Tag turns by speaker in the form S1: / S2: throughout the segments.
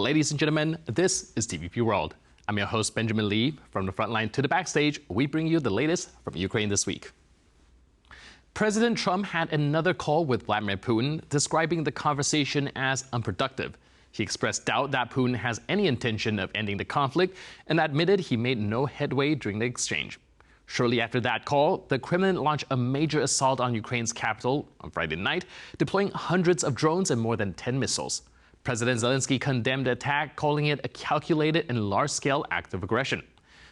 S1: Ladies and gentlemen, this is TVP World. I'm your host, Benjamin Lee. From the front line to the backstage, we bring you the latest from Ukraine this week. President Trump had another call with Vladimir Putin, describing the conversation as unproductive. He expressed doubt that Putin has any intention of ending the conflict and admitted he made no headway during the exchange. Shortly after that call, the Kremlin launched a major assault on Ukraine's capital on Friday night, deploying hundreds of drones and more than 10 missiles. President Zelensky condemned the attack, calling it a calculated and large-scale act of aggression.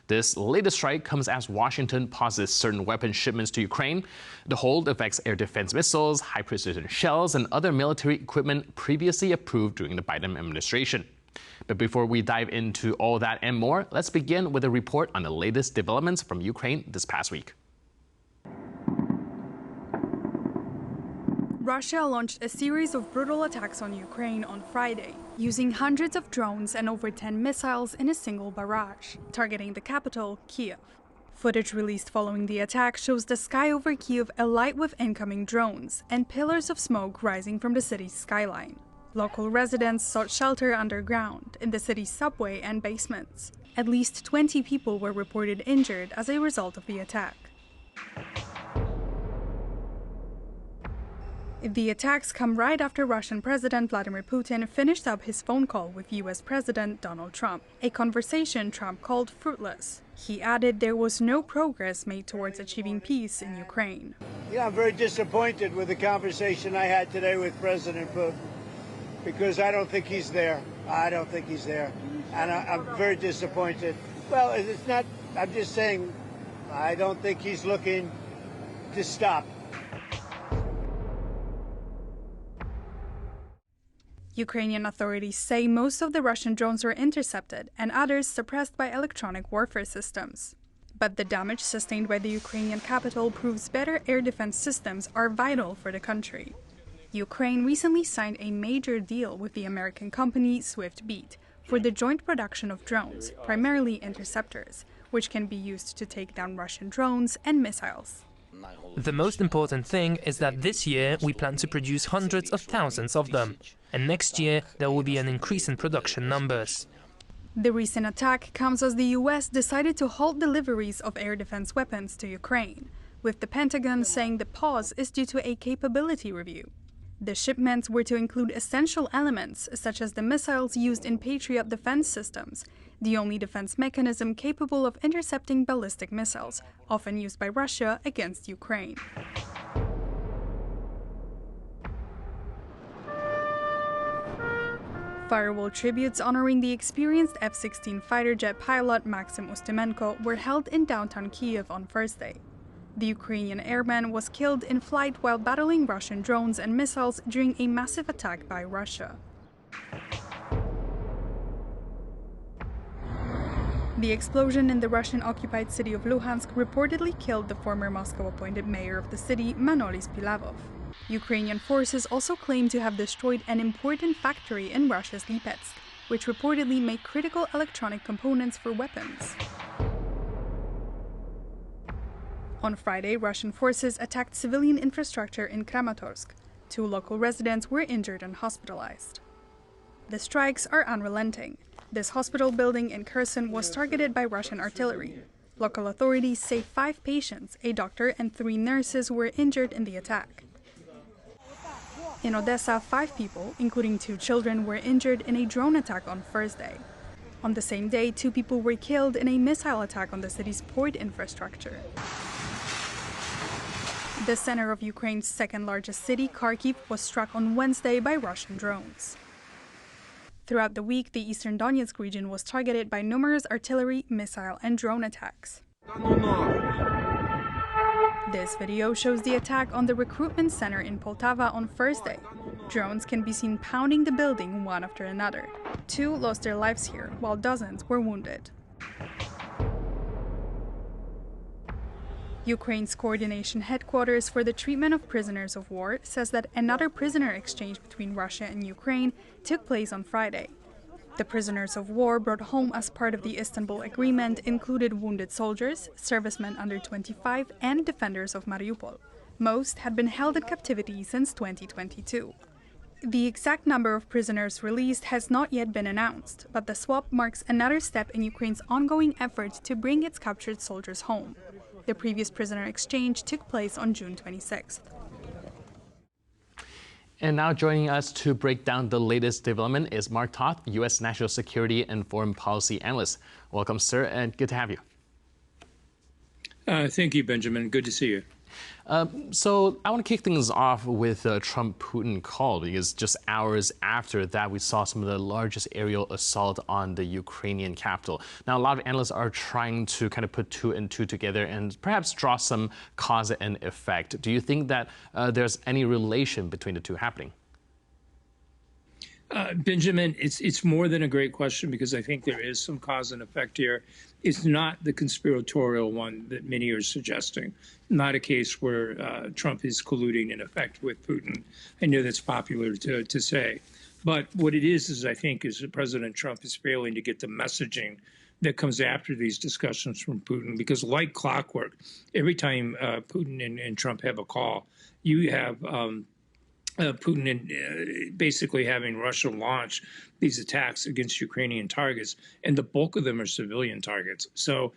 S1: This latest strike comes as Washington pauses certain weapon shipments to Ukraine. The hold affects air defense missiles, high-precision shells, and other military equipment previously approved during the Biden administration. But before we dive into all that and more, let's begin with a report on the latest developments from Ukraine this past week.
S2: Russia launched a series of brutal attacks on Ukraine on Friday, using hundreds of drones and over 10 missiles in a single barrage, targeting the capital, Kyiv. Footage released following the attack shows the sky over Kyiv alight with incoming drones and pillars of smoke rising from the city's skyline. Local residents sought shelter underground, in the city's subway and basements. At least 20 people were reported injured as a result of the attack. The attacks come right after Russian President Vladimir Putin finished up his phone call with US President Donald Trump, a conversation Trump called fruitless. He added there was no progress made towards achieving peace in Ukraine.
S3: Yeah, I'm very disappointed with the conversation I had today with President Putin, because I don't think he's there. I don't think he's there. And I'm very disappointed. Well, it's not, I'm just saying, I don't think he's looking to stop.
S2: Ukrainian authorities say most of the Russian drones were intercepted and others suppressed by electronic warfare systems. But the damage sustained by the Ukrainian capital proves better air defense systems are vital for the country. Ukraine recently signed a major deal with the American company Swift for the joint production of drones, primarily interceptors, which can be used to take down Russian drones and missiles.
S4: The most important thing is that this year we plan to produce hundreds of thousands of them, and next year there will be an increase in production numbers.
S2: The recent attack comes as the US decided to halt deliveries of air defense weapons to Ukraine, with the Pentagon saying the pause is due to a capability review. The shipments were to include essential elements such as the missiles used in Patriot defense systems, the only defense mechanism capable of intercepting ballistic missiles, often used by Russia against Ukraine. Firewall tributes honoring the experienced F-16 fighter jet pilot Maxim Ustimenko were held in downtown Kyiv on Thursday. The Ukrainian airman was killed in flight while battling Russian drones and missiles during a massive attack by Russia. The explosion in the Russian-occupied city of Luhansk reportedly killed the former Moscow-appointed mayor of the city, Manolis Pilavov. Ukrainian forces also claim to have destroyed an important factory in Russia's Lipetsk, which reportedly made critical electronic components for weapons. On Friday, Russian forces attacked civilian infrastructure in Kramatorsk. 2 local residents were injured and hospitalized. The strikes are unrelenting. This hospital building in Kherson was targeted by Russian artillery. Local authorities say 5 patients, a doctor and 3 nurses were injured in the attack. In Odessa, 5 people, including 2 children, were injured in a drone attack on Thursday. On the same day, 2 people were killed in a missile attack on the city's port infrastructure. The center of Ukraine's second-largest city, Kharkiv, was struck on Wednesday by Russian drones. Throughout the week, the eastern Donetsk region was targeted by numerous artillery, missile, and drone attacks. This video shows the attack on the recruitment center in Poltava on Thursday. Drones can be seen pounding the building one after another. 2 lost their lives here, while dozens were wounded. Ukraine's coordination headquarters for the treatment of prisoners of war says that another prisoner exchange between Russia and Ukraine took place on Friday. The prisoners of war brought home as part of the Istanbul Agreement included wounded soldiers, servicemen under 25, and defenders of Mariupol. Most had been held in captivity since 2022. The exact number of prisoners released has not yet been announced, but the swap marks another step in Ukraine's ongoing effort to bring its captured soldiers home. The previous prisoner exchange took place on June 26th.
S1: And now joining us to break down the latest development is Mark Toth, U.S. National Security and Foreign Policy Analyst. Welcome, sir, and good to have you.
S5: Thank you, Benjamin. Good to see you.
S1: So I want to kick things off with the Trump-Putin call, because just hours after that, we saw some of the largest aerial assault on the Ukrainian capital. Now, a lot of analysts are trying to kind of put two and two together and perhaps draw some cause and effect. Do you think that there's any relation between the two happening?
S5: Benjamin, it's more than a great question, because I think there is some cause and effect here. It's not the conspiratorial one that many are suggesting, not a case where Trump is colluding in effect with Putin. I know that's popular to say. But what it is I think, is that President Trump is failing to get the messaging that comes after these discussions from Putin, because like clockwork, every time Putin and Trump have a call, you have Putin and basically having Russia launch these attacks against Ukrainian targets, and the bulk of them are civilian targets. So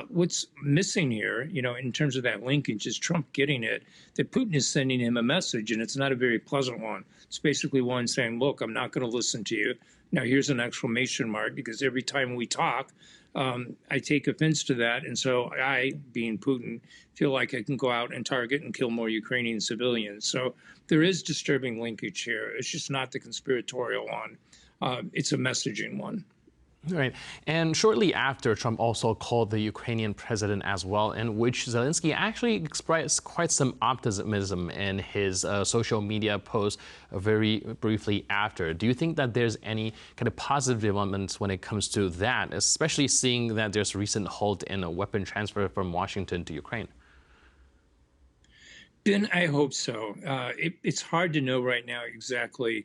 S5: what's missing here, in terms of that linkage, is Trump getting it, that Putin is sending him a message, and it's not a very pleasant one. It's basically one saying, look, I'm not going to listen to you. Now, here's an exclamation mark, because every time we talk, I take offense to that. And so I, being Putin, feel like I can go out and target and kill more Ukrainian civilians. So there is disturbing linkage here. It's just not the conspiratorial one. It's a messaging one.
S1: Right. And shortly after, Trump also called the Ukrainian president as well, in which Zelensky actually expressed quite some optimism in his social media post very briefly after. Do you think that there's any kind of positive developments when it comes to that, especially seeing that there's a recent halt in a weapon transfer from Washington to Ukraine?
S5: Ben, I hope so. It's hard to know right now exactly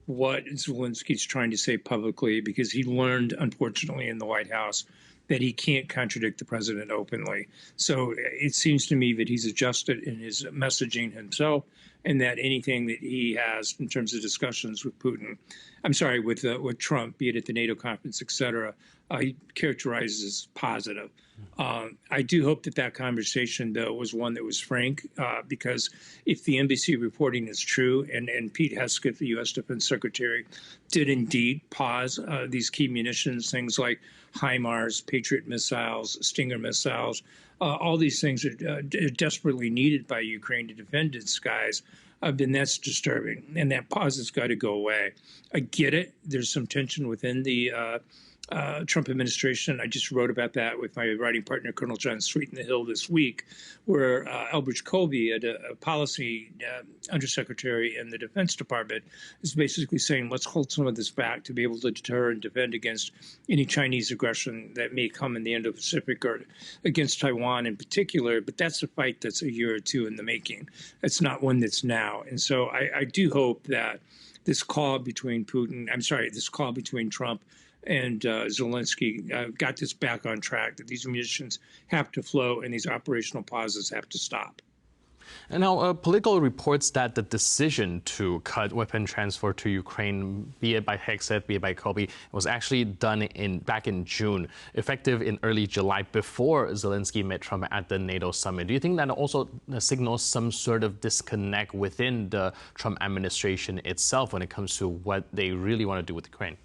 S5: what Zelensky's trying to say publicly, because he learned, unfortunately, in the White House that he can't contradict the president openly. So it seems to me that he's adjusted in his messaging himself, and that anything that he has in terms of discussions with Putin, with Trump, be it at the NATO conference, et cetera, he characterizes as positive. I do hope that conversation, though, was one that was frank, because if the embassy reporting is true, and Pete Hesketh, the U.S. Defense Secretary, did indeed pause these key munitions, things like HIMARS, Patriot missiles, Stinger missiles, all these things are desperately needed by Ukraine to defend its skies, then that's disturbing. And that pause has got to go away. I get it. There's some tension within the Trump administration. I just wrote about that with my writing partner, Colonel John Sweet in the Hill this week, where Elbridge Colby, a policy undersecretary in the Defense Department, is basically saying, let's hold some of this back to be able to deter and defend against any Chinese aggression that may come in the Indo-Pacific or against Taiwan in particular. But that's a fight that's a year or two in the making. It's not one that's now. And so I do hope that this call between Trump and Zelensky got this back on track, that these munitions have to flow and these operational pauses have to stop.
S1: And now, Politico reports that the decision to cut weapon transfer to Ukraine, be it by Hexet, be it by Colby, was actually done back in June, effective in early July, before Zelensky met Trump at the NATO summit. Do you think that also signals some sort of disconnect within the Trump administration itself when it comes to what they really want to do with Ukraine?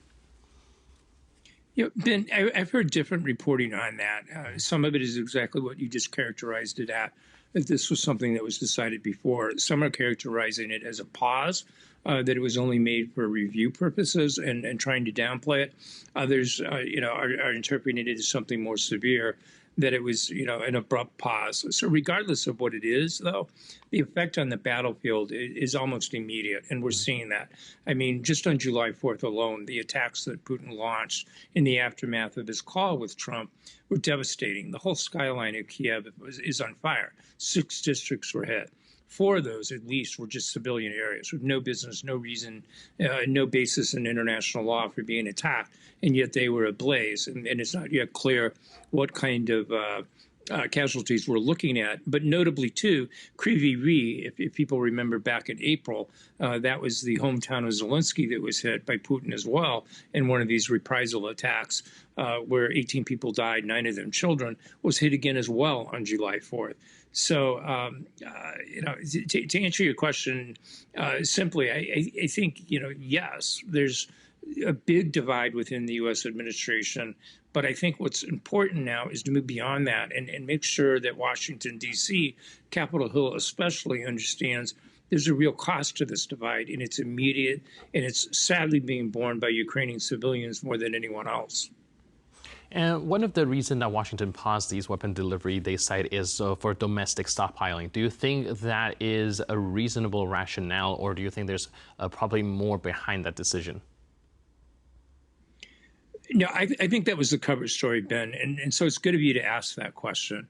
S5: Ben, I've heard different reporting on that. Some of it is exactly what you just characterized it at, that this was something that was decided before. Some are characterizing it as a pause, that it was only made for review purposes and trying to downplay it. Others, are interpreting it as something more severe, that it was, an abrupt pause. So regardless of what it is, though, the effect on the battlefield is almost immediate, and we're seeing that. I mean, just on July 4th alone, the attacks that Putin launched in the aftermath of his call with Trump were devastating. The whole skyline of Kiev is on fire. 6 districts were hit. 4 of those, at least, were just civilian areas with no business, no reason, no basis in international law for being attacked, and yet they were ablaze. And it's not yet clear what kind of casualties we're looking at, but notably too, Kryvyi Rih, if people remember back in April, that was the hometown of Zelensky that was hit by Putin as well in one of these reprisal attacks, where 18 people died, 9 of them children, was hit again as well on July 4th. So, to answer your question simply, I think, yes, there's a big divide within the U.S. administration. But I think what's important now is to move beyond that and make sure that Washington, D.C., Capitol Hill especially, understands there's a real cost to this divide, and it's immediate, and it's sadly being borne by Ukrainian civilians more than anyone else.
S1: And one of the reasons that Washington paused these weapon delivery, they cite, is for domestic stockpiling. Do you think that is a reasonable rationale, or do you think there's probably more behind that decision?
S5: No, I think that was the cover story, Ben. And so it's good of you to ask that question.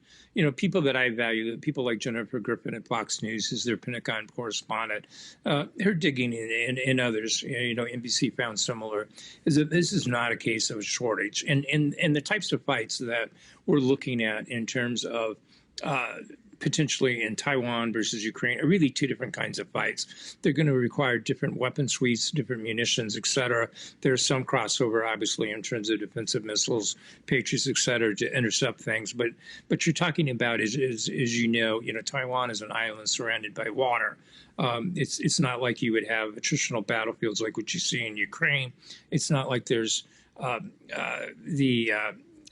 S5: People that I value, people like Jennifer Griffin at Fox News, who's their Pentagon correspondent, her digging in others, NBC found similar, is that this is not a case of a shortage. And the types of fights that we're looking at in terms of potentially in Taiwan versus Ukraine are really two different kinds of fights. They're going to require different weapon suites, different munitions, et cetera. There's some crossover, obviously, in terms of defensive missiles, Patriots, et cetera, to intercept things. But you're talking about, as you know, Taiwan is an island surrounded by water. It's not like you would have attritional battlefields like what you see in Ukraine. It's not like there's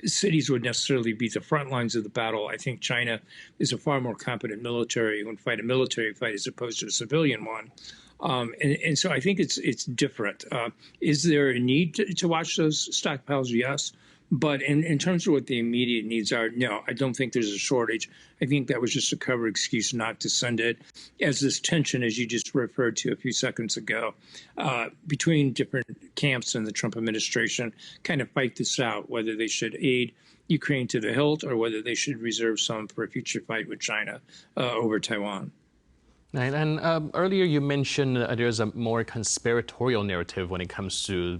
S5: cities would necessarily be the front lines of the battle. I think China is a far more competent military who can fight a military fight as opposed to a civilian one. And so I think it's different. Is there a need to watch those stockpiles? Yes. But in terms of what the immediate needs are, no, I don't think there's a shortage. I think that was just a cover excuse not to send it, as this tension, as you just referred to a few seconds ago, between different camps in the Trump administration kind of fight this out, whether they should aid Ukraine to the hilt or whether they should reserve some for a future fight with China over Taiwan.
S1: Right. And earlier you mentioned there's a more conspiratorial narrative when it comes to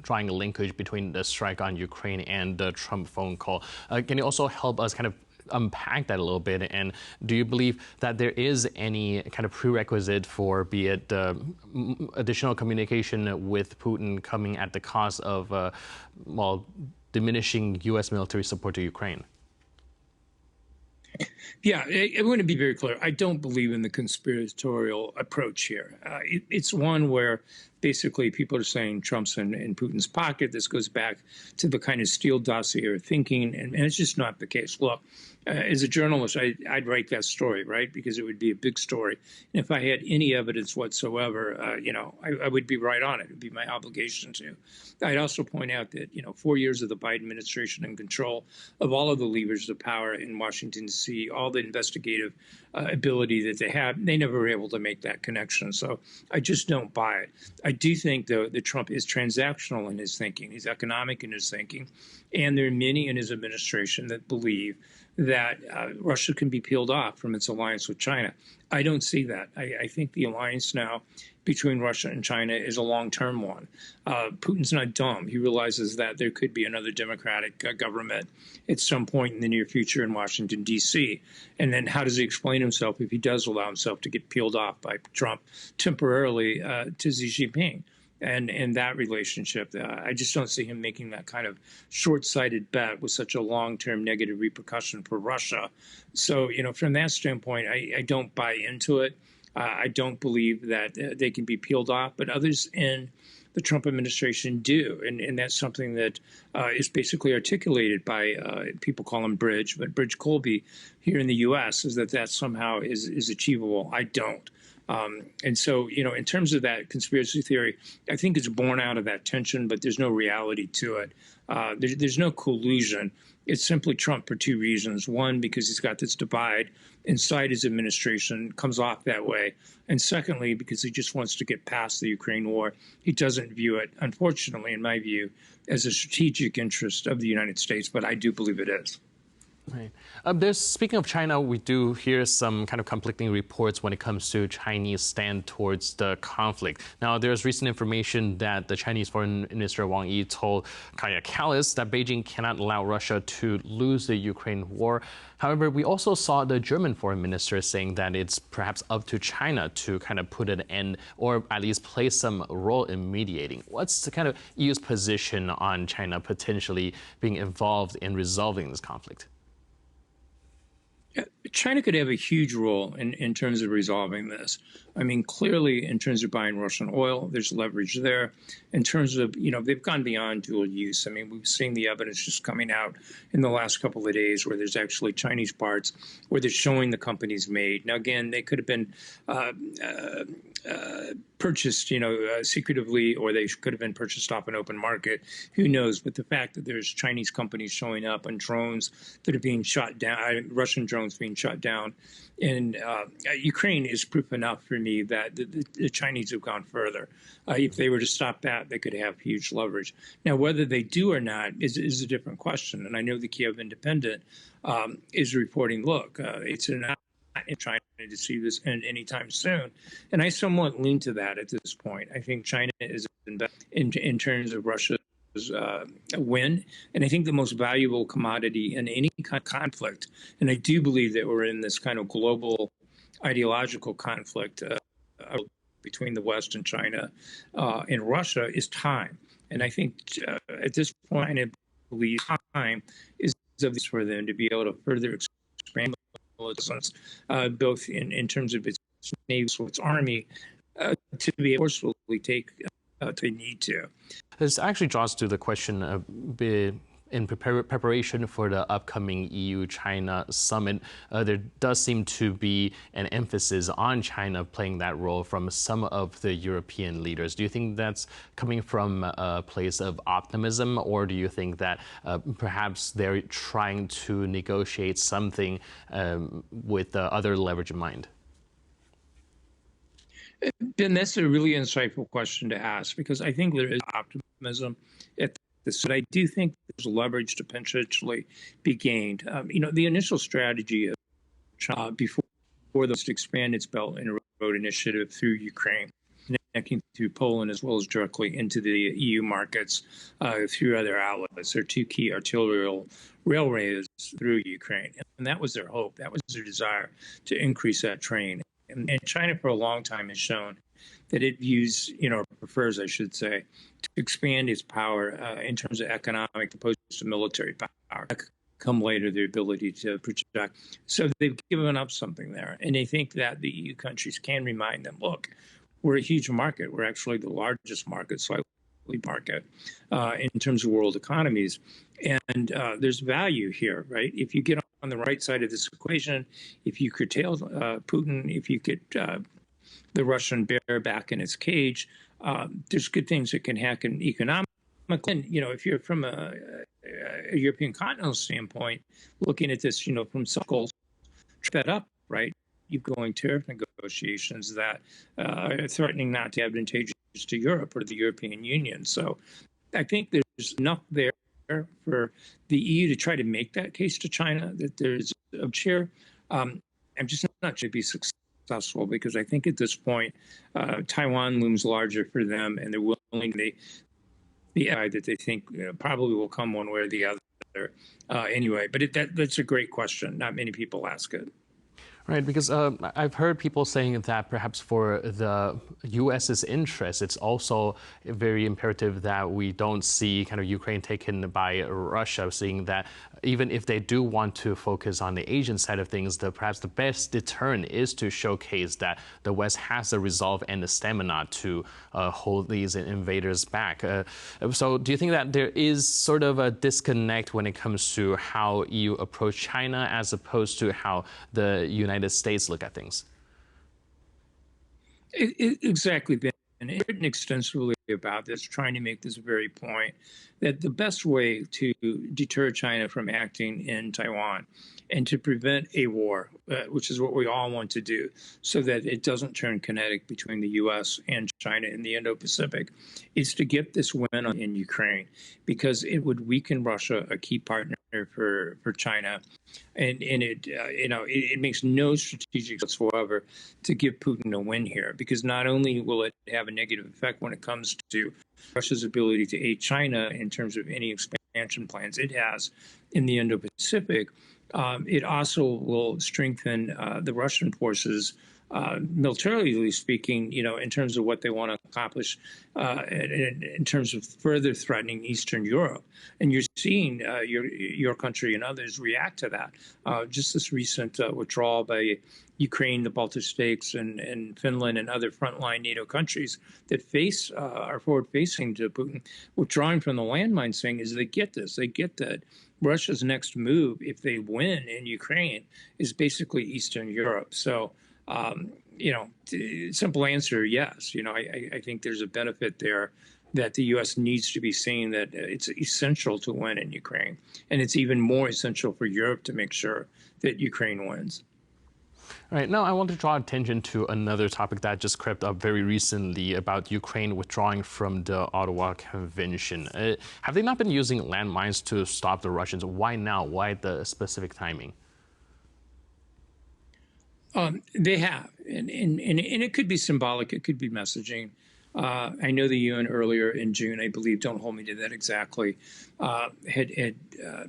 S1: drawing a linkage between the strike on Ukraine and the Trump phone call. Can you also help us kind of unpack that a little bit? And do you believe that there is any kind of prerequisite for, be it additional communication with Putin coming at the cost of, diminishing U.S. military support to Ukraine?
S5: Yeah, I want to be very clear. I don't believe in the conspiratorial approach here. It's one where basically people are saying Trump's in Putin's pocket. This goes back to the kind of Steele dossier thinking, and it's just not the case. Look, as a journalist, I'd write that story, right, because it would be a big story. And if I had any evidence whatsoever, I would be right on it. It would be my obligation to. I'd also point out that, 4 years of the Biden administration in control of all of the levers of power in Washington, D.C., all the investigative ability that they have, they never were able to make that connection. So I just don't buy it. I do think, though, that Trump is transactional in his thinking. He's economic in his thinking. And there are many in his administration that believe that Russia can be peeled off from its alliance with China. I don't see that. I think the alliance now between Russia and China is a long-term one. Putin's not dumb. He realizes that there could be another democratic government at some point in the near future in Washington, D.C. And then how does he explain himself if he does allow himself to get peeled off by Trump temporarily to Xi Jinping? And that relationship, I just don't see him making that kind of short-sighted bet with such a long-term negative repercussion for Russia. So, from that standpoint, I don't buy into it. I don't believe that they can be peeled off, but others in the Trump administration do. And that's something that is basically articulated by, people call him Bridge, but Bridge Colby here in the U.S. is that somehow is achievable. I don't. And so, in terms of that conspiracy theory, I think it's born out of that tension, but there's no reality to it. There's no collusion. It's simply Trump for two reasons. One, because he's got this divide inside his administration, comes off that way. And secondly, because he just wants to get past the Ukraine war. He doesn't view it, unfortunately, in my view, as a strategic interest of the United States, but I do believe it is.
S1: Right. Speaking of China, we do hear some kind of conflicting reports when it comes to Chinese stand towards the conflict. Now, there's recent information that the Chinese Foreign Minister Wang Yi told Kaya Kallas that Beijing cannot allow Russia to lose the Ukraine war. However, we also saw the German foreign minister saying that it's perhaps up to China to kind of put an end or at least play some role in mediating. What's the kind of EU's position on China potentially being involved in resolving this conflict?
S5: China could have a huge role in terms of resolving this. I mean, clearly, in terms of buying Russian oil, there's leverage there. In terms of, they've gone beyond dual use. I mean, we've seen the evidence just coming out in the last couple of days where there's actually Chinese parts where they're showing the companies made. Now, again, they could have been purchased, secretively, or they could have been purchased off an open market. Who knows? But the fact that there's Chinese companies showing up on drones that are being shot down, Russian drones being shot down in Ukraine is proof enough for me that the Chinese have gone further. If they were to stop that, they could have huge leverage. Now, whether they do or not is a different question. And I know the Kiev Independent is reporting, look, it's not in China to see this end anytime soon. And I somewhat lean to that at this point. I think China is in terms of Russia's win. And I think the most valuable commodity in any kind of conflict, and I do believe that we're in this kind of global ideological conflict between the West and China and Russia, is time. And I think at this point, I believe time is of this for them to be able to further expand both in terms of its navy, so its army, to be able to forcefully take to need to.
S1: This actually draws to the question of in preparation for the upcoming EU-China summit, there does seem to be an emphasis on China playing that role from some of the European leaders. Do you think that's coming from a place of optimism, or do you think that perhaps they're trying to negotiate something with other leverage in mind?
S5: Ben, that's a really insightful question to ask, because I think there is optimism at this, but I do think there's leverage to potentially be gained. The initial strategy of China before those to expand its Belt and Road Initiative through Ukraine, connecting through Poland as well as directly into the EU markets through other outlets. There are two key arterial railways through Ukraine, and that was their hope. That was their desire to increase that train. And China for a long time has shown that it views, or prefers, I should say, to expand its power in terms of economic opposed to military power. Come later, the ability to project. So they've given up something there. And they think that the EU countries can remind them, look, we're a huge market. We're actually the largest market, slightly market, in terms of world economies. And there's value here, right? If you get on the right side of this equation, if you curtail Putin, if you get the Russian bear back in its cage, there's good things that can happen economically. And, if you're from a European continental standpoint, looking at this, from circles, that up, right? You're going tariff negotiations that are threatening not to be advantageous to Europe or the European Union. So I think there's enough there for the EU to try to make that case to China that there's a share. I'm just not sure to be successful, because I think at this point, Taiwan looms larger for them, and they're willing the ally that they think probably will come one way or the other anyway. But that's a great question. Not many people ask it.
S1: Right, because I've heard people saying that perhaps for the U.S.'s interest, it's also very imperative that we don't see kind of Ukraine taken by Russia, seeing that even if they do want to focus on the Asian side of things, perhaps the best deterrent is to showcase that the West has the resolve and the stamina to hold these invaders back. So do you think that there is sort of a disconnect when it comes to how EU approach China as opposed to how the United States look at things?
S5: Exactly, Ben. And it's written extensively about this, trying to make this very point, that the best way to deter China from acting in Taiwan and to prevent a war, which is what we all want to do, so that it doesn't turn kinetic between the U.S. and China in the Indo-Pacific, is to get this win in Ukraine, because it would weaken Russia, a key partner for China, and it makes no strategic sense whatsoever to give Putin a win here, because not only will it have a negative effect when it comes to Russia's ability to aid China in terms of any expansion plans it has in the Indo-Pacific, it also will strengthen the Russian forces, militarily speaking, in terms of what they want to accomplish in terms of further threatening Eastern Europe. And you're seeing your country and others react to that. Just this recent withdrawal by Ukraine, the Baltic states, and Finland and other frontline NATO countries that are forward-facing to Putin, withdrawing from the landmines thing, is they get this. They get that Russia's next move, if they win in Ukraine, is basically Eastern Europe. So, simple answer, yes. I think there's a benefit there that the U.S. needs to be seeing that it's essential to win in Ukraine. And it's even more essential for Europe to make sure that Ukraine wins.
S1: All right, now I want to draw attention to another topic that just crept up very recently about Ukraine withdrawing from the Ottawa Convention. Have they not been using landmines to stop the Russians? Why now? Why the specific timing?
S5: They have, and it could be symbolic. It could be messaging. I know the UN earlier in June, I believe, don't hold me to that exactly, had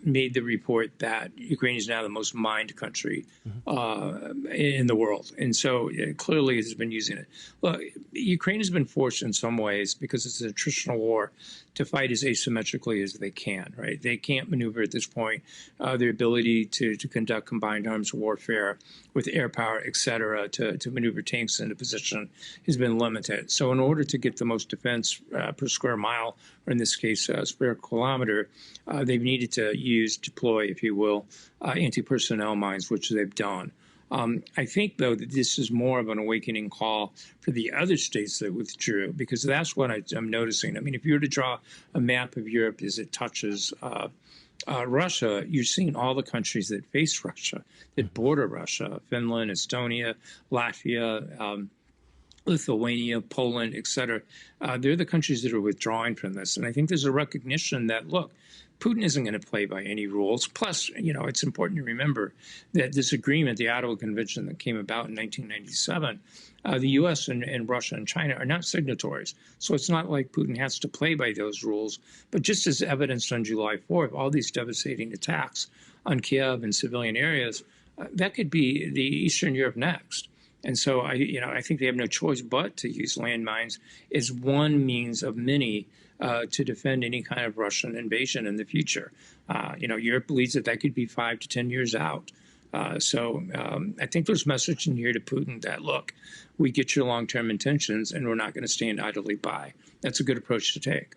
S5: made the report that Ukraine is now the most mined country in the world. And so clearly has been using it. Look, Ukraine has been forced in some ways, because it's an attritional war, to fight as asymmetrically as they can, right? They can't maneuver at this point. Their ability to conduct combined arms warfare with air power, et cetera, to maneuver tanks into position has been limited. So in order to get the most defense per square mile, or in this case, square kilometer, they've needed to deploy, if you will, anti-personnel mines, which they've done. I think, though, that this is more of an awakening call for the other states that withdrew, because that's what I'm noticing. I mean, if you were to draw a map of Europe as it touches Russia, you're seeing all the countries that face Russia, that border Russia: Finland, Estonia, Latvia, Lithuania, Poland, et cetera. They're the countries that are withdrawing from this. And I think there's a recognition that, look, Putin isn't going to play by any rules. Plus, it's important to remember that this agreement, the Ottawa Convention that came about in 1997, the U.S. and Russia and China are not signatories. So it's not like Putin has to play by those rules. But just as evidenced on July 4th, all these devastating attacks on Kiev and civilian areas, that could be the Eastern Europe next. And so I think they have no choice but to use landmines as one means of many to defend any kind of Russian invasion in the future. Europe believes that could be 5 to 10 years out. So I think there's messaging here to Putin that, look, we get your long-term intentions and we're not going to stand idly by. That's a good approach to take.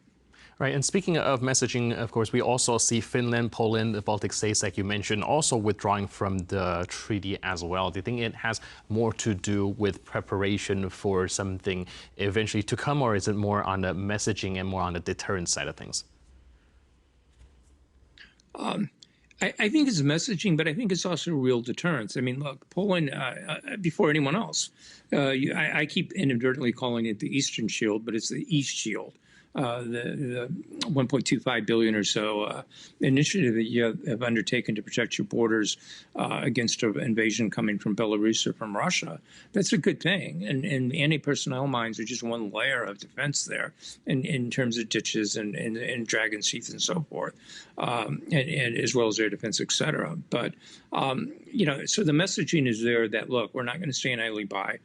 S1: Right, and speaking of messaging, of course, we also see Finland, Poland, the Baltic states, like you mentioned, also withdrawing from the treaty as well. Do you think it has more to do with preparation for something eventually to come, or is it more on the messaging and more on the deterrence side of things?
S5: I think it's messaging, but I think it's also real deterrence. I mean, look, Poland, before anyone else, I keep inadvertently calling it the Eastern Shield, but it's the East Shield. The 1.25 billion or so initiative that you have undertaken to protect your borders against an invasion coming from Belarus or from Russia, that's a good thing. And anti-personnel mines are just one layer of defense there in terms of ditches and dragon teeth and so forth, and as well as air defense, et cetera. But, so the messaging is there that, look, we're not going to stand idly by.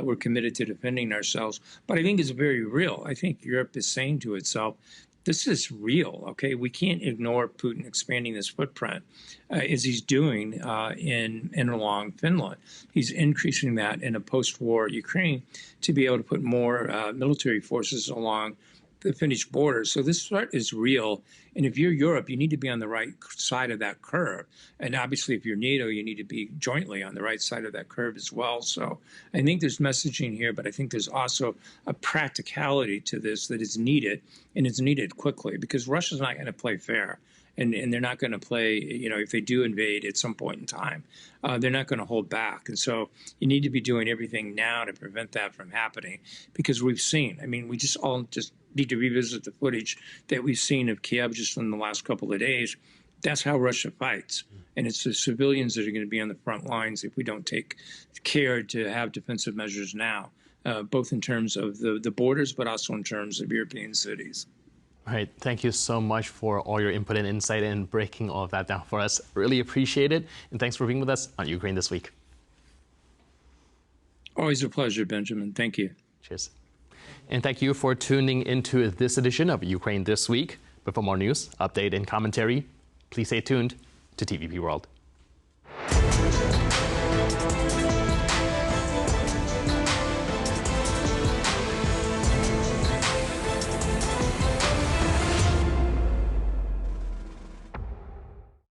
S5: We're committed to defending ourselves. But I think it's very real. I think Europe is saying to itself, this is real, okay? We can't ignore Putin expanding this footprint as he's doing in along Finland. He's increasing that in a post-war Ukraine to be able to put more military forces along the Finnish border. So this threat is real. And if you're Europe, you need to be on the right side of that curve. And obviously, if you're NATO, you need to be jointly on the right side of that curve as well. So I think there's messaging here, but I think there's also a practicality to this that is needed, and it's needed quickly, because Russia's not going to play fair. And they're not going to play, if they do invade at some point in time, they're not going to hold back. And so you need to be doing everything now to prevent that from happening, because we've seen, we just need to revisit the footage that we've seen of Kiev just in the last couple of days. That's how Russia fights. And it's the civilians that are going to be on the front lines if we don't take care to have defensive measures now, both in terms of the borders, but also in terms of European cities.
S1: All right, thank you so much for all your input and insight and breaking all of that down for us. Really appreciate it. And thanks for being with us on Ukraine This Week.
S5: Always a pleasure, Benjamin. Thank you.
S1: Cheers. And thank you for tuning into this edition of Ukraine This Week. But for more news, update, and commentary, please stay tuned to TVP World.